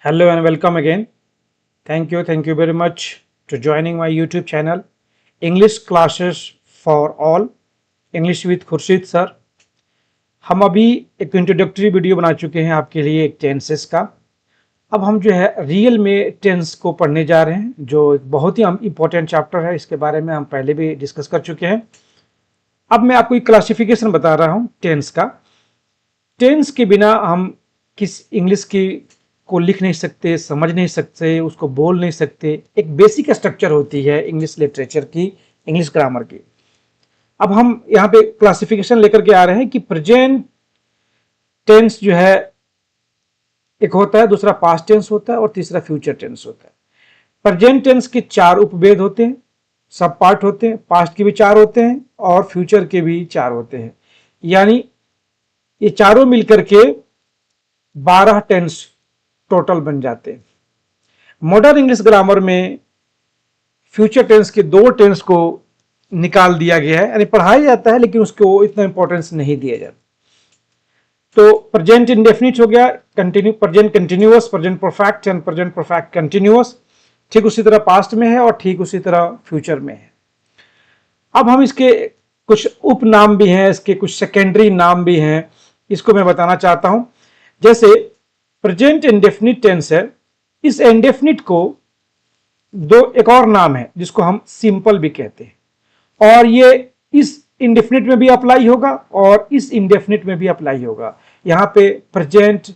Hello and welcome again. Thank you very much to joining my YouTube channel English Classes for All English with Khurshid sir. हम अभी एक introductory video बना चुके हैं आपके लिए एक टेंसेस का। अब हम जो है रियल में टेंस को पढ़ने जा रहे हैं, जो एक बहुत ही इंपॉर्टेंट चैप्टर है। इसके बारे में हम पहले भी डिस्कस कर चुके हैं। अब मैं आपको एक क्लासिफिकेशन बता रहा हूँ टेंस का। टेंस के बिना हम किस इंग्लिश की को लिख नहीं सकते, समझ नहीं सकते, उसको बोल नहीं सकते। एक बेसिक स्ट्रक्चर होती है इंग्लिश लिटरेचर की, इंग्लिश ग्रामर की। अब हम यहाँ पे क्लासिफिकेशन लेकर के आ रहे हैं कि प्रेजेंट टेंस जो है एक होता है, दूसरा पास्ट टेंस होता है और तीसरा फ्यूचर टेंस होता है। प्रेजेंट टेंस के चार उपभेद होते हैं, सब पार्ट होते हैं। पास्ट के भी चार होते हैं और फ्यूचर के भी चार होते हैं। यानी ये चारों मिलकर के 12 टेंस टोटल बन जाते हैं। मॉडर्न इंग्लिश ग्रामर में फ्यूचर टेंस के दो टेंस को निकाल दिया गया है, यानी पढ़ाया जाता है लेकिन उसको इतना इंपॉर्टेंस नहीं दिया जाता। तो प्रेजेंट इंडेफिनिट हो गया, present continuous, present perfect and present perfect continuous. ठीक उसी तरह पास्ट में है और ठीक उसी तरह फ्यूचर में है। अब हम इसके कुछ उपनाम भी हैं, इसके कुछ सेकेंडरी नाम भी हैं, इसको मैं बताना चाहता हूं। जैसे प्रेजेंट इंडेफिनिट टेंस है, इस इंडेफिनिट को एक और नाम है जिसको हम सिंपल भी कहते हैं, और ये इस इंडेफिनिट में भी अप्लाई होगा और इस इंडेफिनिट में भी अप्लाई होगा। यहां पे प्रेजेंट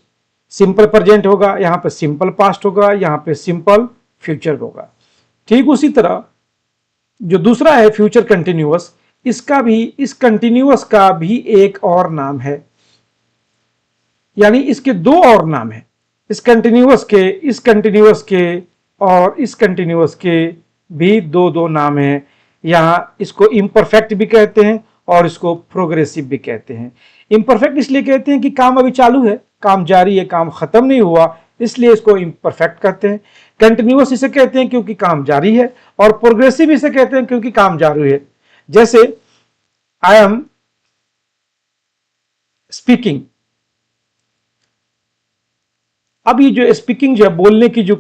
सिंपल प्रेजेंट होगा, यहां पे सिंपल पास्ट होगा, यहां पे सिंपल फ्यूचर होगा। ठीक उसी तरह जो दूसरा है फ्यूचर कंटिन्यूअस, इस कंटिन्यूअस का भी एक और नाम है, यानी इसके दो और नाम हैं। इस कंटिन्यूअस के और इस कंटिन्यूअस के भी दो नाम हैं। यहां इसको इम्परफेक्ट भी कहते हैं और इसको प्रोग्रेसिव भी कहते हैं। इम्परफेक्ट इसलिए कहते हैं कि काम अभी चालू है, काम जारी है, काम खत्म नहीं हुआ, इसलिए इसको इम्परफेक्ट कहते हैं। कंटिन्यूअस इसे कहते हैं क्योंकि काम जारी है, और प्रोग्रेसिव इसे कहते हैं क्योंकि काम जारी है। जैसे आई एम स्पीकिंग, अब ये जो स्पीकिंग जो है, बोलने की जो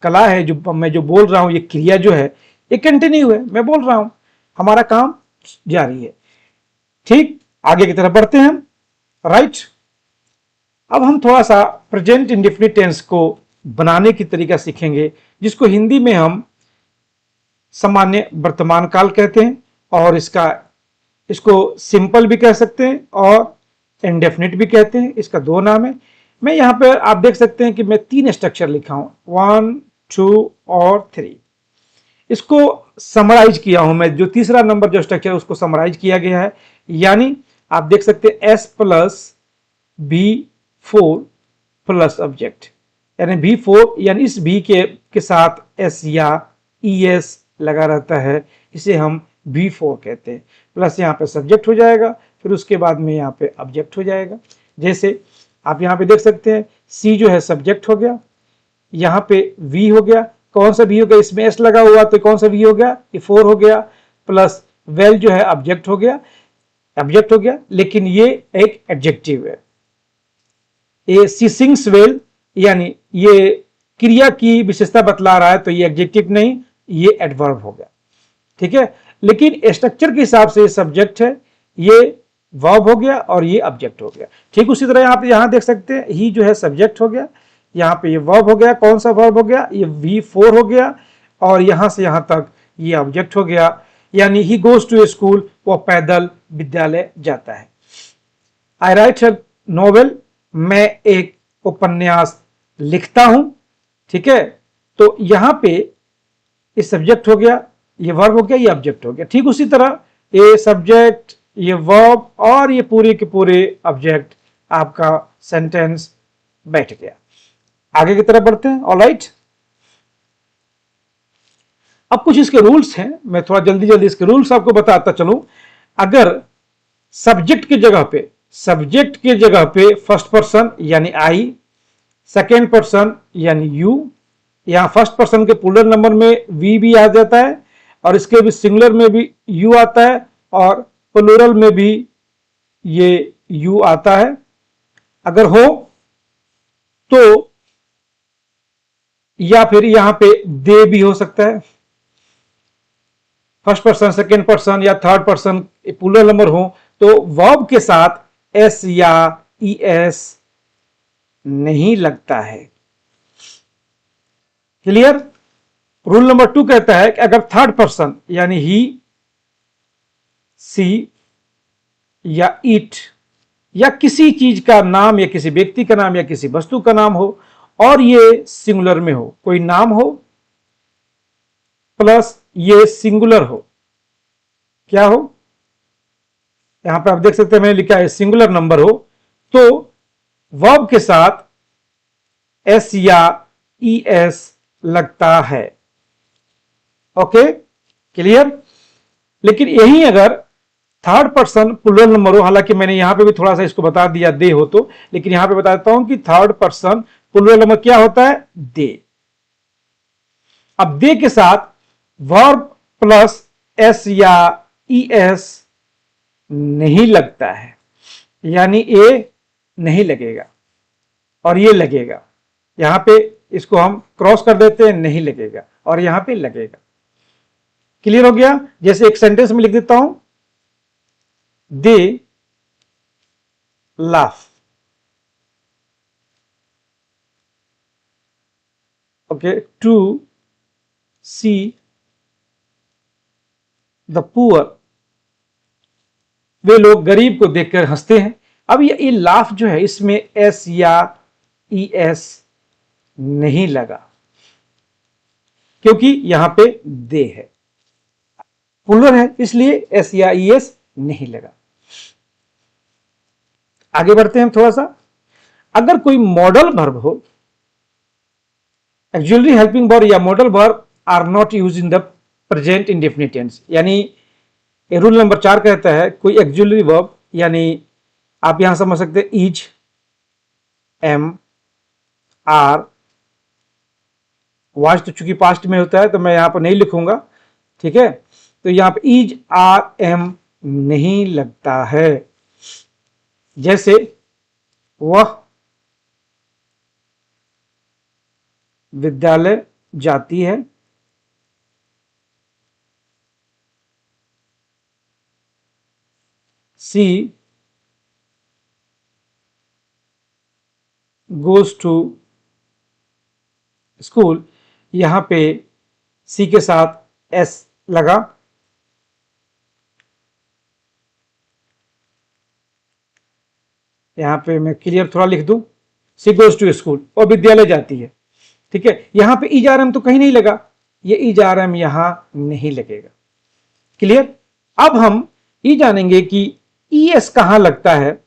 कला है, जो मैं जो बोल रहा हूं, ये क्रिया जो है ये कंटिन्यू है, मैं बोल रहा हूं, हमारा काम जारी है। ठीक, आगे की तरफ बढ़ते हैं हम। राइट, अब हम थोड़ा सा प्रेजेंट इंडेफिनिट टेंस को बनाने की तरीका सीखेंगे, जिसको हिंदी में हम सामान्य वर्तमान काल कहते हैं, और इसको सिंपल भी कह सकते हैं और इंडेफिनिट भी कहते हैं। इसका दो नाम है। मैं यहां पर आप देख सकते हैं कि मैं 3 स्ट्रक्चर लिखा हूं, 1, 2 और 3। इसको समराइज किया हूं मैं, जो तीसरा नंबर जो स्ट्रक्चर है उसको समराइज किया गया है। यानी आप देख सकते हैं S plus B4 plus object, यानी B4, यानी इस B के साथ S या ES लगा रहता है, इसे हम B4 कहते हैं। प्लस यहाँ पे सब्जेक्ट हो जाएगा, फिर उसके बाद में यहाँ पे ऑब्जेक्ट हो जाएगा। जैसे आप यहाँ पे देख सकते हैं, C जो है सब्जेक्ट हो गया, यहाँ पे V हो गया। कौन सा V हो गया? इसमें S लगा हुआ, तो कौन सा V हो गया? ये 4 हो गया। प्लस वेल जो है ऑब्जेक्ट हो गया, लेकिन ये एक एडजेक्टिव है। ये सी सिंग्स वेल, यानी ये क्रिया की विशेषता बतला रहा है, तो ये एडजेक्टिव नहीं, ये एडवर्ब हो गया। ठीक है, लेकिन स्ट्रक्चर के हिसाब से ये सब्जेक्ट है, ये वर्ब हो गया और ये ऑब्जेक्ट हो गया। ठीक उसी तरह यहां देख सकते हैं, ही जो है सब्जेक्ट हो गया, यहाँ पे ये वर्ब हो गया। कौन सा वर्ब हो गया? ये V4 हो गया, और यहां से यहां तक ये ऑब्जेक्ट हो गया। यानी ही गोज टू स्कूल, वो पैदल विद्यालय जाता है। आई राइट अ नॉवेल, मैं एक उपन्यास लिखता हूं। ठीक है, तो यहां पे ये सब्जेक्ट हो गया, ये वर्ब हो गया, ये ऑब्जेक्ट हो गया। ठीक उसी तरह ये सब्जेक्ट, ये वर्ब और ये पूरे के पूरे ऑब्जेक्ट, आपका सेंटेंस बैठ गया। आगे की तरफ बढ़ते हैं। ऑलराइट, अब कुछ इसके रूल्स हैं, मैं थोड़ा जल्दी जल्दी इसके रूल्स आपको बताता चलूं। अगर सब्जेक्ट की जगह पे फर्स्ट पर्सन यानी आई, सेकेंड पर्सन यानी यू, यहां फर्स्ट पर्सन के प्लूरल नंबर में वी भी आ जाता है, और इसके भी सिंगुलर में भी यू आता है, और प्लूरल में भी ये यू आता है। अगर हो तो या फिर यहां पे दे भी हो सकता है, फर्स्ट पर्सन, सेकेंड पर्सन या थर्ड पर्सन प्लूरल नंबर हो तो वर्ब के साथ एस या ई एस नहीं लगता है। क्लियर? रूल नंबर 2 कहता है कि अगर थर्ड पर्सन यानी ही, सी या इट या किसी चीज का नाम या किसी व्यक्ति का नाम या किसी वस्तु का नाम हो और ये सिंगुलर में हो, कोई नाम हो प्लस ये सिंगुलर हो, क्या हो? यहां पे आप देख सकते हैं मैंने लिखा है सिंगुलर नंबर हो, तो वर्ब के साथ एस या ई एस लगता है। Okay, clear? लेकिन यही अगर थर्ड पर्सन प्लूरल नंबर हो, हालांकि मैंने यहां पे भी थोड़ा सा इसको बता दिया दे हो तो, लेकिन यहां पे बताता हूं कि थर्ड पर्सन प्लूरल नंबर क्या होता है? दे। अब दे के साथ वर्ब प्लस एस या ई एस नहीं लगता है, यानी ए नहीं लगेगा और ये लगेगा। यहां पे इसको हम क्रॉस कर देते हैं, नहीं लगेगा और यहां पे लगेगा। क्लियर हो गया? जैसे एक सेंटेंस में लिख देता हूं, they laugh. Okay, to see the poor, वे लोग गरीब को देखकर हंसते हैं। अब ये लाफ जो है इसमें एस या ई एस नहीं लगा क्योंकि यहां पे दे है, प्लूरल है, इसलिए एस या ई एस नहीं लगा। आगे बढ़ते हैं थोड़ा सा। अगर कोई मॉडल वर्ब हो, एक्चुअली हेल्पिंग वर्ब या modal verb are not use in the present indefinite tense, यानी रूल नंबर 4 कहता है कोई एक्चुअली वर्ब, यानी आप यहां समझ सकते हैं इज, एम, आर, वाज तो चूंकि पास्ट में होता है तो मैं यहां पर नहीं लिखूंगा, ठीक है? तो यहां पर इज, आर, एम नहीं लगता है। जैसे वह विद्यालय जाती है, सी गोज टू स्कूल, यहां पे सी के साथ एस लगा। यहां पे मैं क्लियर थोड़ा लिख दूं, सी गोज टू स्कूल और विद्यालय जाती है, ठीक है? यहां पे इज आर एम तो कहीं नहीं लगा, ये इज आर एम यहां नहीं लगेगा। क्लियर? अब हम ये जानेंगे कि ई एस कहां लगता है,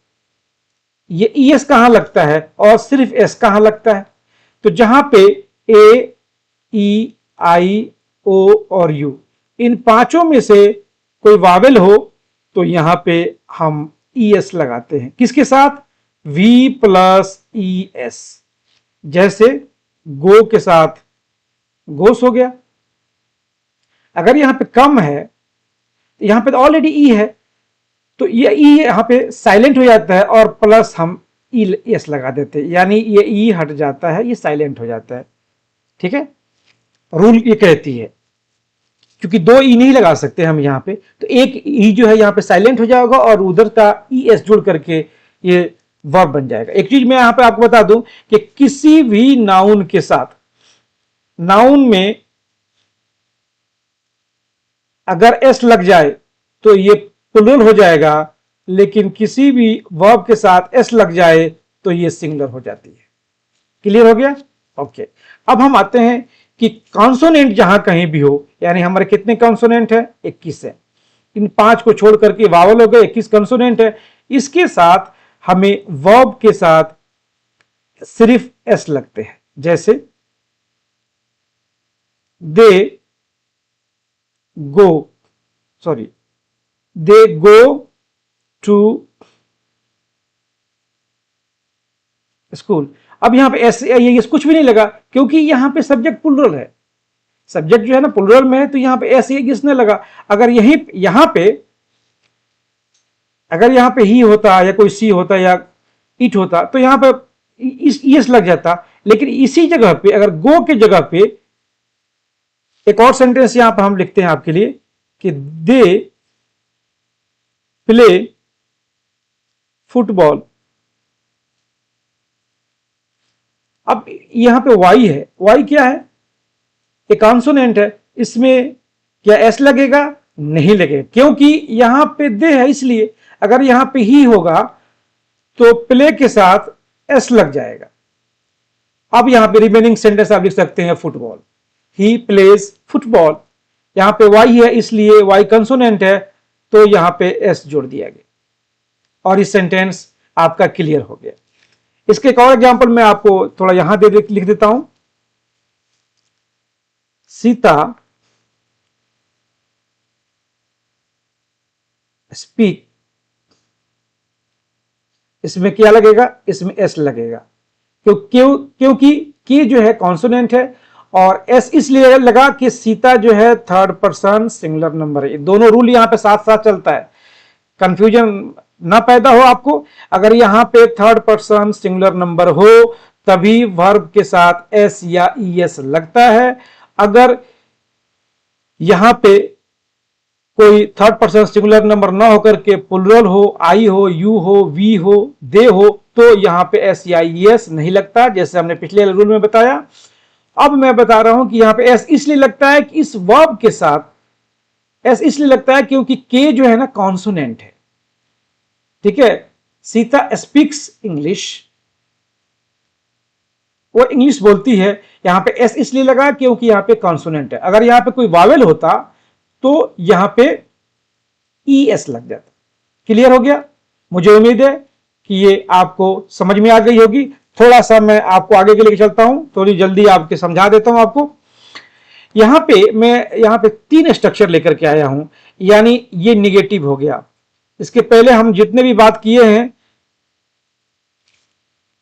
ये ई एस कहां लगता है और सिर्फ एस कहां लगता है। तो जहां पे ए, ई, आई, ओ और यू, इन पांचों में से कोई वावेल हो तो यहां पे हम ई एस लगाते हैं। किसके साथ? V plus E S. जैसे गो के साथ गोस हो गया। अगर यहां पे कम है, यहां पे तो ऑलरेडी ई है, तो ये ई यहां पे साइलेंट हो जाता है और प्लस हम ई एस लगा देते हैं, यानी ये ई हट जाता है, ये साइलेंट हो जाता है। ठीक है? रूल ये कहती है, क्योंकि दो ई नहीं लगा सकते हम यहां पे, तो एक ई जो है यहां पे साइलेंट हो जाएगा और उधर का ई एस जुड़ करके ये वर्ब बन जाएगा। एक चीज मैं यहां पे आपको बता दूं कि किसी भी नाउन के साथ, नाउन में अगर एस लग जाए तो ये प्लूरल हो जाएगा, लेकिन किसी भी वर्ब के साथ एस लग जाए तो ये सिंगुलर हो जाती है। क्लियर हो गया? ओके। अब हम आते हैं कि कॉन्सोनेंट जहां कहीं भी हो, यानी हमारे कितने कॉन्सोनेंट है? 21 है। इन 5 को छोड़ करके वावल हो गए, 21 कॉन्सोनेंट है। इसके साथ हमें वर्ब के साथ सिर्फ एस लगते हैं। जैसे they go, sorry, they go to school. अब यहां पे एस ये कुछ भी नहीं लगा, क्योंकि यहां पे सब्जेक्ट प्लूरल है। सब्जेक्ट जो है ना प्लूरल में है, तो यहां पे एस किसने लगा? अगर यहां पे अगर ही होता या कोई सी होता या इट होता तो यहां पे एस लग जाता, लेकिन इसी जगह पे अगर गो के जगह पे एक और सेंटेंस यहां पर हम लिखते हैं आपके लिए कि दे प्ले फुटबॉल। अब यहां पे वाई है, वाई क्या है? एक कॉन्सोनेंट है, इसमें क्या एस लगेगा? नहीं लगेगा, क्योंकि यहां पे दे है इसलिए। अगर यहां पे ही होगा तो प्ले के साथ एस लग जाएगा। अब यहां पे रिमेनिंग सेंटेंस आप लिख सकते हैं फुटबॉल, ही प्लेज फुटबॉल। यहां पे वाई है इसलिए वाई कंसोनेंट है, तो यहां पे एस जोड़ दिया गया और इस सेंटेंस आपका क्लियर हो गया। इसके एक और एग्जांपल मैं आपको थोड़ा यहां लिख देता हूं। सीता स्पीक, इसमें क्या लगेगा? इसमें एस लगेगा, क्योंकि के जो है कॉन्सोनेंट है और एस इसलिए लगा कि सीता जो है थर्ड पर्सन सिंगुलर नंबर है। दोनों रूल यहां पे साथ साथ चलता है, कंफ्यूजन ना पैदा हो आपको। अगर यहां पे थर्ड पर्सन सिंगुलर नंबर हो तभी वर्ब के साथ एस या ई एस लगता है। अगर यहां पे कोई थर्ड पर्सन सिंगुलर नंबर ना होकर के प्लुरल हो, आई हो, यू हो, वी हो, दे हो, तो यहां पे एस या ई एस नहीं लगता, जैसे हमने पिछले रूल में बताया। अब मैं बता रहा हूं कि यहां पे एस इसलिए लगता है कि इस वर्ब के साथ एस इसलिए लगता है क्योंकि के जो है ना कॉन्सोनेंट है। ठीक है, सीता स्पीक्स इंग्लिश, वो इंग्लिश बोलती है। यहां पे एस इसलिए लगा क्योंकि यहां पे कॉन्सोनेंट है। अगर यहां पे कोई वावेल होता तो यहां पे ई एस लग जाता। क्लियर हो गया? मुझे उम्मीद है कि ये आपको समझ में आ गई होगी। थोड़ा सा मैं आपको आगे के लेके चलता हूं, थोड़ी जल्दी आपके समझा देता हूं आपको। यहां पे 3 स्ट्रक्चर लेकर के आया हूं, यानी ये निगेटिव हो गया। इसके पहले हम जितने भी बात किए हैं,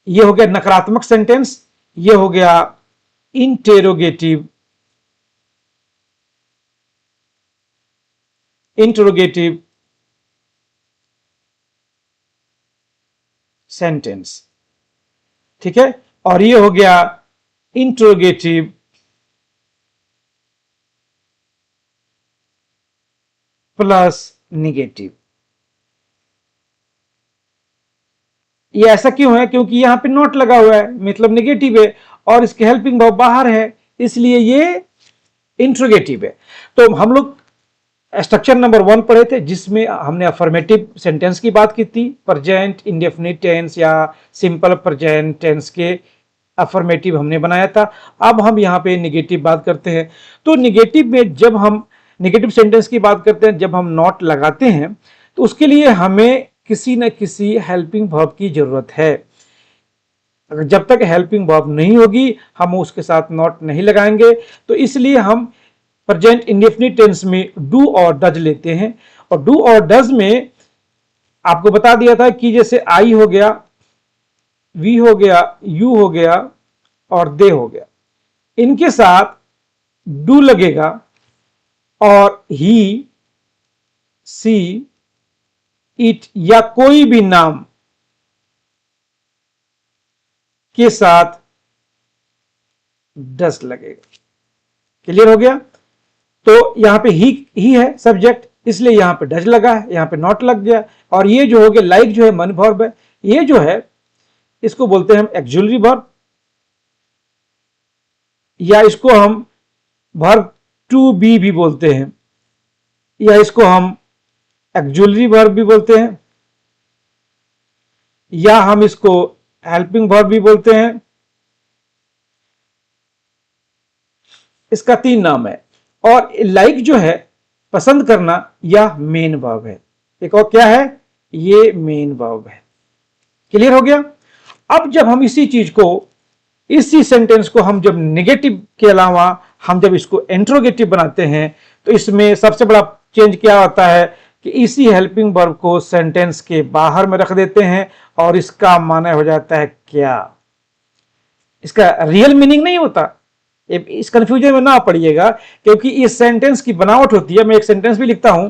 ये हो गया नकारात्मक सेंटेंस, ये हो गया इंटरोगेटिव सेंटेंस। ठीक है, और ये हो गया इंटरोगेटिव प्लस निगेटिव। ये ऐसा क्यों है? क्योंकि यहां पे नॉट लगा हुआ है, मतलब निगेटिव है, और इसके हेल्पिंग वर्ब बाहर है, इसलिए ये इंट्रोगेटिव है। तो हम लोग स्ट्रक्चर नंबर 1 पढ़े थे, जिसमें हमने अफर्मेटिव सेंटेंस की बात की थी, प्रेजेंट इंडेफिनिट टेंस या सिंपल प्रेजेंट टेंस के अफर्मेटिव हमने बनाया था। अब हम यहाँ पे निगेटिव बात करते हैं। तो निगेटिव में जब हम निगेटिव सेंटेंस की बात करते हैं, जब हम नॉट लगाते हैं, तो उसके लिए हमें किसी न किसी हेल्पिंग वर्ब की जरूरत है। अगर जब तक हेल्पिंग वर्ब नहीं होगी हम उसके साथ नॉट नहीं लगाएंगे। तो इसलिए हम प्रेजेंट इंडेफिनिट टेंस में डू और डज लेते हैं। और डू और डज में आपको बता दिया था कि जैसे आई हो गया, वी हो गया, यू हो गया और दे हो गया, इनके साथ डू लगेगा और ही, सी, इट या कोई भी नाम के साथ डस लगेगा। क्लियर हो गया? तो यहां पे ही है सब्जेक्ट, इसलिए यहां पे डज लगा है, यहां पे नॉट लग गया। और ये जो हो गया लाइक जो है मन वर्ब है, ये जो है इसको बोलते हैं हम एक्जुलरी वर्ब, या इसको हम वर्ब टू बी भी बोलते हैं, या इसको हम एक्जुलरी वर्ब भी बोलते हैं, या हम इसको हेल्पिंग वर्ब भी बोलते हैं। इसका 3 नाम है। और लाइक जो है पसंद करना, या मेन वर्ब है। एक और क्या है? ये मेन वर्ब है। क्लियर हो गया? अब जब हम इसी सेंटेंस को हम जब नेगेटिव के अलावा हम जब इसको इंट्रोगेटिव बनाते हैं, तो इसमें सबसे बड़ा चेंज क्या होता है कि इसी हेल्पिंग वर्ब को सेंटेंस के बाहर में रख देते हैं और इसका माने हो जाता है क्या। इसका रियल मीनिंग नहीं होता। इस कंफ्यूजन में ना पड़िएगा, क्योंकि इस सेंटेंस की बनावट होती है। मैं एक सेंटेंस भी लिखता हूं,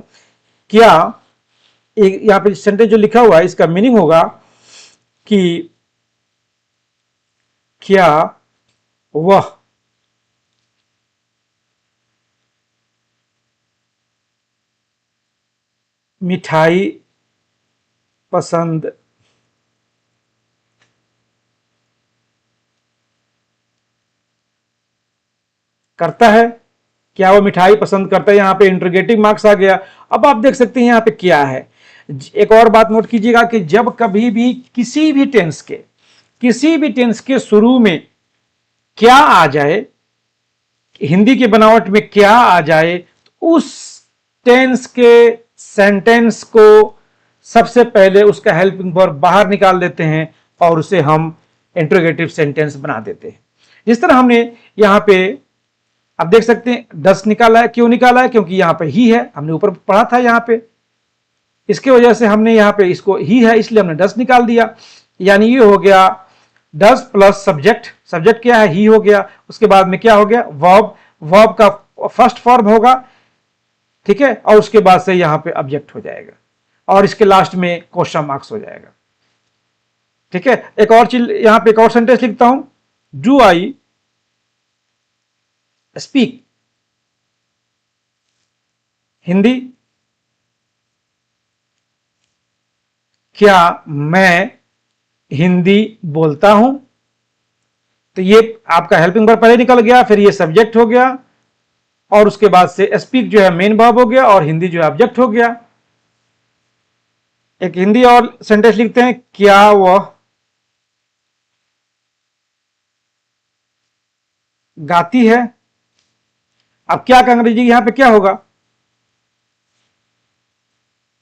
क्या, यहां पे सेंटेंस जो लिखा हुआ है इसका मीनिंग होगा कि क्या वह, मिठाई पसंद करता है। क्या वो मिठाई पसंद करता है, यहां पे इंटरोगेटिव मार्क्स आ गया। अब आप देख सकते हैं यहां पे क्या है। एक और बात नोट कीजिएगा कि जब कभी भी किसी भी टेंस के शुरू में क्या आ जाए, हिंदी की बनावट में क्या आ जाए, तो उस टेंस के सेंटेंस को सबसे पहले उसका हेल्पिंग वर्ब बाहर निकाल देते हैं और उसे हम इंटरोगेटिव सेंटेंस बना देते हैं। जिस तरह हमने यहां पे आप देख सकते हैं डस निकाला है। क्यों निकाला है? क्योंकि यहां पे ही है, हमने ऊपर पढ़ा था यहां पे, इसके वजह से हमने यहां पे इसको ही है इसलिए हमने डस निकाल दिया। यानी ये हो गया डस प्लस सब्जेक्ट, सब्जेक्ट क्या है? ही हो गया। उसके बाद में क्या हो गया? वर्ब, वर्ब का फर्स्ट फॉर्म होगा, ठीक है, और उसके बाद से यहां पे ऑब्जेक्ट हो जाएगा और इसके लास्ट में क्वेश्चन मार्क्स हो जाएगा, ठीक है। एक और चीज यहां पे, एक और सेंटेंस लिखता हूं, डू आई स्पीक हिंदी, क्या मैं हिंदी बोलता हूं। तो ये आपका हेल्पिंग वर्ब पहले निकल गया, फिर ये सब्जेक्ट हो गया और उसके बाद से स्पीक जो है मेन वर्ब हो गया और हिंदी जो है ऑब्जेक्ट हो गया। एक हिंदी और सेंटेंस लिखते हैं, क्या वह गाती है। अब क्या का अंग्रेजी यहां पे क्या होगा?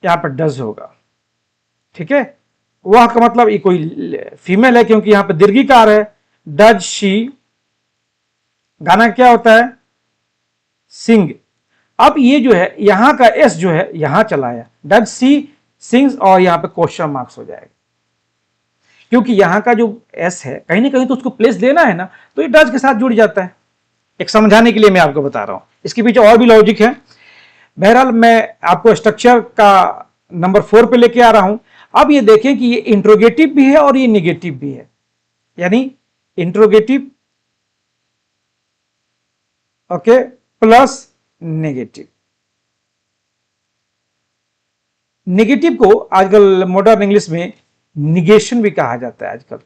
यहां पर डज होगा, ठीक है। वह का मतलब ये कोई फीमेल है क्योंकि यहां पे दीर्घिकार है। डज शी, गाना क्या होता है? सिंग। अब ये जो है यहां का एस जो है यहां चला आया, डज सी सिंग्स और यहां पे क्वेश्चन मार्क्स हो जाएगा क्योंकि यहां का जो एस है कहीं ना कहीं तो उसको प्लेस देना है ना, तो ये डज के साथ जुड़ जाता है। एक समझाने के लिए मैं आपको बता रहा हूं, इसके पीछे और भी लॉजिक है। बहरहाल मैं आपको स्ट्रक्चर का नंबर 4 पे लेके आ रहा हूं। अब ये देखें कि ये इंट्रोगेटिव भी है और ये निगेटिव भी है, यानी interrogative okay plus negative. Negative को आजकल मॉडर्न इंग्लिश में निगेशन भी कहा जाता है आजकल,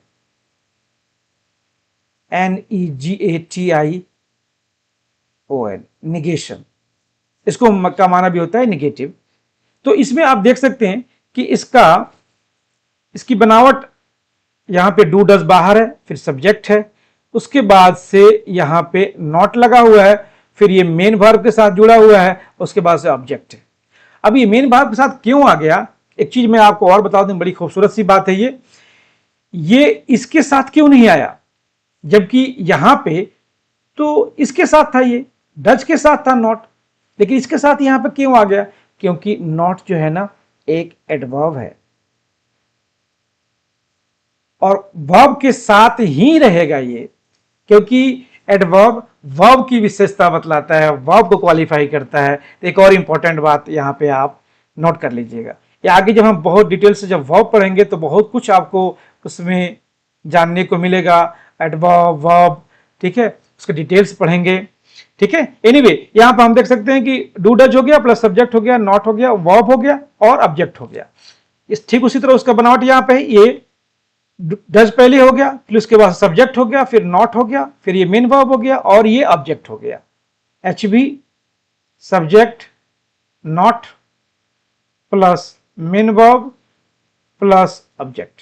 NEGATION, निगेशन, इसको का माना भी होता है निगेटिव। तो इसमें आप देख सकते हैं कि इसकी बनावट यहां पे डू डज बाहर है, फिर सब्जेक्ट है, उसके बाद से यहां पे नॉट लगा हुआ है, फिर ये मेन वर्ब के साथ जुड़ा हुआ है, उसके बाद से ऑब्जेक्ट है। अब ये मेन वर्ब के साथ क्यों आ गया, एक चीज मैं आपको और बता दूं, बड़ी खूबसूरत सी बात है ये इसके साथ क्यों नहीं आया, जबकि यहां पे तो इसके साथ था, ये डज के साथ था नॉट, लेकिन इसके साथ यहां पे क्यों आ गया? क्योंकि नॉट जो है ना एक एडवर्ब है और वर्ब के साथ ही रहेगा ये, क्योंकि एडवर्ब वर्ब की विशेषता बतलाता है, वर्ब को क्वालिफाई करता है। तो एक और इंपॉर्टेंट बात यहां पे आप नोट कर लीजिएगा। या आगे जब हम बहुत डिटेल से जब वर्ब पढ़ेंगे तो बहुत कुछ आपको उसमें जानने को मिलेगा, एडवर्ब वर्ब, ठीक है, उसके डिटेल्स पढ़ेंगे, ठीक है। एनीवे यहां पर हम देख सकते हैं कि डू डज हो गया प्लस सब्जेक्ट हो गया, नॉट हो गया, वर्ब हो गया और ऑब्जेक्ट हो गया। इस ठीक उसी तरह उसका बनावट यहां पे है, ये डज पहले हो गया, फिर उसके बाद सब्जेक्ट हो गया, फिर नॉट हो गया, फिर ये मेन वर्ब हो गया और ये ऑब्जेक्ट हो गया। HV subject not plus main verb plus object,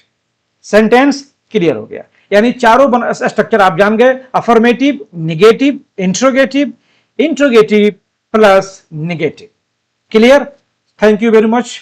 sentence clear हो गया। यानी चारों स्ट्रक्चर आप जान गए, affirmative, negative, interrogative, interrogative plus negative. Clear? Thank you very much.